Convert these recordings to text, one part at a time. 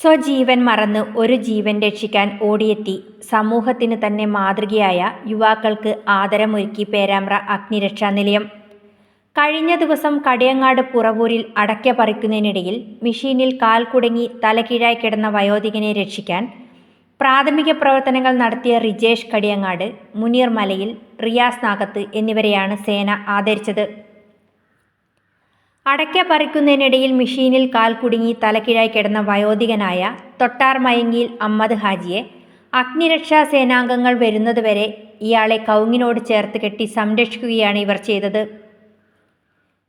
സ്വജീവൻ മറന്ന് ഒരു ജീവൻ രക്ഷിക്കാൻ ഓടിയെത്തി സമൂഹത്തിന് തന്നെ മാതൃകയായ യുവാക്കൾക്ക് ആദരമൊരുക്കി പേരാമ്പ്ര അഗ്നിരക്ഷാ നിലയം. കഴിഞ്ഞ ദിവസം കടിയങ്ങാട് പുറവൂരിൽ അടയ്ക്ക പറിക്കുന്നതിനിടയിൽ മെഷീനിൽ കാൽ കുടുങ്ങി തലകീഴായി കിടന്ന വയോധികനെ രക്ഷിക്കാൻ പ്രാഥമിക പ്രവർത്തനങ്ങൾ നടത്തിയ റിജേഷ് കടിയങ്ങാട്, മുനീർ മലയിൽ, റിയാസ് നാഗത്ത് എന്നിവരെയാണ് സേന ആദരിച്ചത്. അടയ്ക്ക പറിക്കുന്നതിനിടയിൽ മെഷീനിൽ കാൽ കുടുങ്ങി തലകീഴായി കിടന്ന വയോധികനായ തൊട്ടാർ മയങ്ങിയിൽ അഹമ്മദ് ഹാജിയെ അഗ്നിരക്ഷാ സേനാംഗങ്ങൾ വരുന്നതുവരെ ഇയാളെ കവുങ്ങിനോട് ചേർത്ത് കെട്ടി സംരക്ഷിക്കുകയാണ് ഇവർ ചെയ്തത്.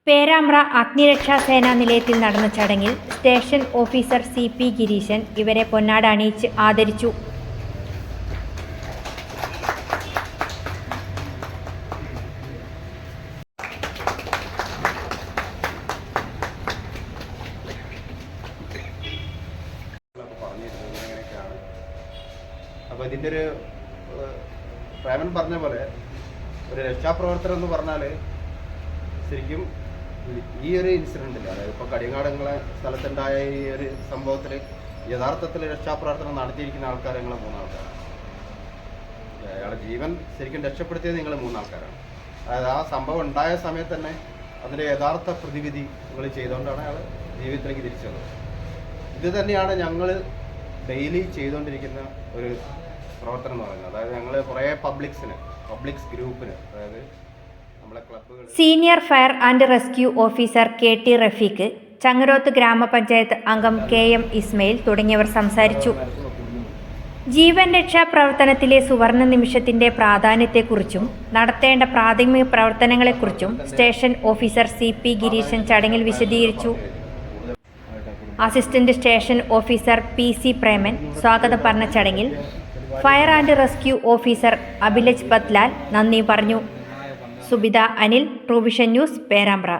പേരാമ്പ്ര അഗ്നിരക്ഷാ സേനാ നിലയത്തിൽ നടന്ന ചടങ്ങിൽ സ്റ്റേഷൻ ഓഫീസർ CP ഗിരീശൻ ഇവരെ പൊന്നാട അണിയിച്ച് ആദരിച്ചു. അപ്പോൾ ഇതിൻ്റെ ഒരു പ്രേമൻ പറഞ്ഞ പോലെ ഒരു രക്ഷാപ്രവർത്തനം എന്ന് പറഞ്ഞാൽ ശരിക്കും ഈ ഒരു ഇൻസിഡൻറ്റിൽ, അതായത് ഇപ്പോൾ കടിയങ്ങാടുങ്ങളെ സ്ഥലത്തുണ്ടായ ഈ ഒരു സംഭവത്തിൽ യഥാർത്ഥത്തിൽ രക്ഷാപ്രവർത്തനം നടത്തിയിരിക്കുന്ന ആൾക്കാർ നിങ്ങൾ 3 ആൾക്കാരാണ്. അയാളുടെ ജീവൻ ശരിക്കും രക്ഷപ്പെടുത്തിയത് നിങ്ങൾ 3 ആൾക്കാരാണ്. അതായത് ആ സംഭവം ഉണ്ടായ സമയത്ത് തന്നെ അതിൻ്റെ യഥാർത്ഥ പ്രതിവിധി നിങ്ങൾ ചെയ്തുകൊണ്ടാണ് അയാൾ ജീവിതത്തിലേക്ക് തിരിച്ചു വന്നത്. ഇത് തന്നെയാണ് ഞങ്ങൾ ഡെയിലി ചെയ്തുകൊണ്ടിരിക്കുന്ന ഒരു പ്രവർത്തനം എന്ന് പറയുന്നത്. അതായത് ഞങ്ങൾ കുറേ പബ്ലിക്സ് ഗ്രൂപ്പിന്, അതായത് നമ്മളെ ക്ലബ്ബുകൾ, senior fire and rescue officer KT Rafeeq, Changaroth ഗ്രാമപഞ്ചായത്ത് അംഗം KM ഇസ്മയിൽ തുടങ്ങിയവർ സംസാരിച്ചു. ജീവൻ രക്ഷാ പ്രവർത്തനത്തിലെ സുവർണ നിമിഷത്തിന്റെ പ്രാധാന്യത്തെക്കുറിച്ചും നടത്തേണ്ട പ്രാഥമിക പ്രവർത്തനങ്ങളെക്കുറിച്ചും സ്റ്റേഷൻ ഓഫീസർ CP ഗിരീശൻ ചടങ്ങിൽ വിശദീകരിച്ചു. Assistant station officer PC Preman സ്വാഗതം പറഞ്ഞ ചടങ്ങിൽ ഫയർ ആൻഡ് റെസ്ക്യൂ ഓഫീസർ അഭിലജ് പത്ലാൽ നന്ദി പറഞ്ഞു. Subitha Anil, provision news, Perambra.